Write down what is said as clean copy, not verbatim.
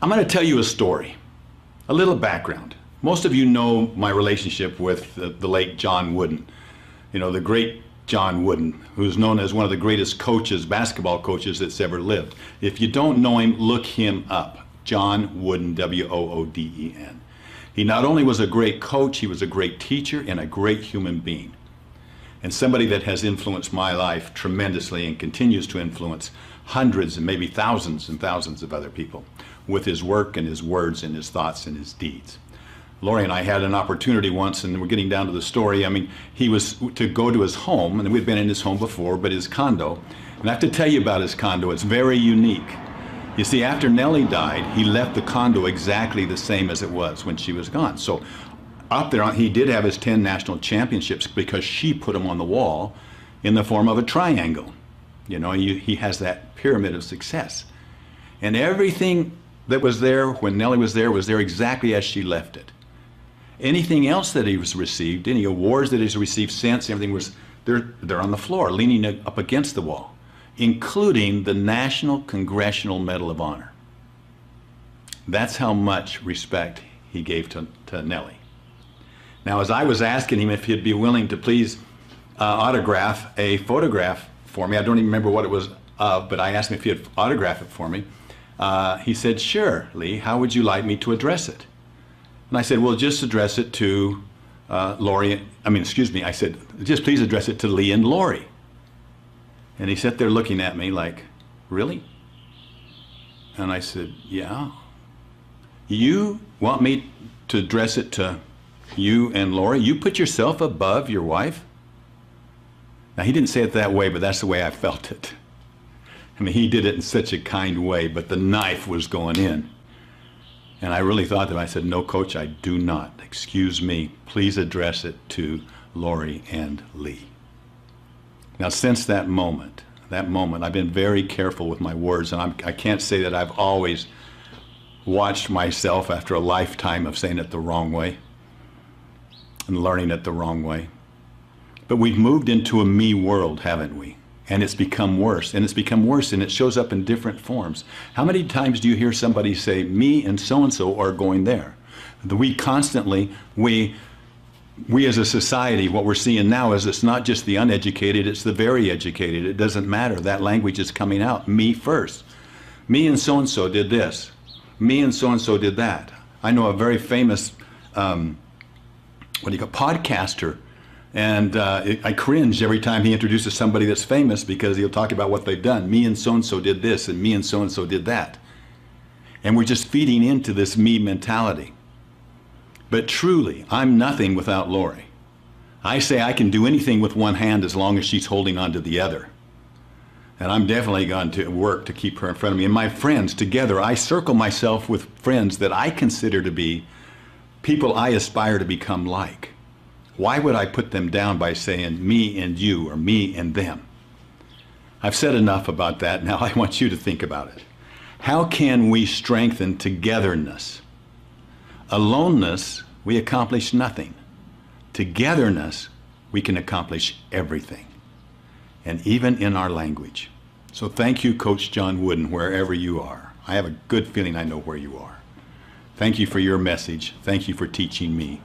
I'm going to tell you a story, a little background. Most of you know my relationship with the late John Wooden. You know, the great John Wooden, who's known as one of the greatest coaches, basketball coaches that's ever lived. If you don't know him, look him up. John Wooden, W-O-O-D-E-N. He not only was a great coach, he was a great teacher and a great human being. And somebody that has influenced my life tremendously and continues to influence hundreds and maybe thousands and thousands of other people with his work and his words and his thoughts and his deeds. Lori and I had an opportunity once, and we're getting down to the story. I mean, he was to go to his home, and we'd been in his home before, but his condo. And I have to tell you about his condo. It's very unique. You see, after Nellie died, he left the condo exactly the same as it was when she was gone. So up there, he did have his 10 national championships because she put them on the wall in the form of a triangle. You know, he has that pyramid of success. And everything that was there when Nellie was there exactly as she left it. Anything else that he was received, any awards that he's received since, everything was, they're on the floor, leaning up against the wall, including the National Congressional Medal of Honor. That's how much respect he gave to Nellie. Now, as I was asking him if he'd be willing to please autograph a photograph for me, I don't even remember what it was of, but I asked him if he'd autograph it for me. He said, "Sure, Lee, how would you like me to address it?" And I said, "Well, just address it to Lori." I said, "Just please address it to Lee and Lori." And he sat there looking at me like, "Really?" And I said, "Yeah. You want me to address it to you and Lori? You put yourself above your wife?" Now, he didn't say it that way, but that's the way I felt it. I mean, he did it in such a kind way, but the knife was going in. And I really thought that. I said, "No, Coach, I do not. Excuse me. Please address it to Lori and Lee." Now, since that moment, I've been very careful with my words, and I can't say that I've always watched myself after a lifetime of saying it the wrong way and learning it the wrong way. But we've moved into a me world, haven't we? And it's become worse, and it's become worse, and it shows up in different forms. How many times do you hear somebody say, "Me and so are going there"? We constantly, we as a society, what we're seeing now is it's not just the uneducated, it's the very educated. It doesn't matter. That language is coming out. Me first. Me and so did this. Me and so did that. I know a very famous, podcaster. And I cringe every time he introduces somebody that's famous because he'll talk about what they've done. Me and so did this, and me and so did that. And we're just feeding into this me mentality. But truly, I'm nothing without Lori. I say I can do anything with one hand as long as she's holding on to the other. And I'm definitely going to work to keep her in front of me. And my friends, together, I circle myself with friends that I consider to be people I aspire to become like. Why would I put them down by saying me and you or me and them? I've said enough about that. Now I want you to think about it. How can we strengthen togetherness? Aloneness, we accomplish nothing. Togetherness, we can accomplish everything. And even in our language. So thank you, Coach John Wooden, wherever you are. I have a good feeling I know where you are. Thank you for your message. Thank you for teaching me.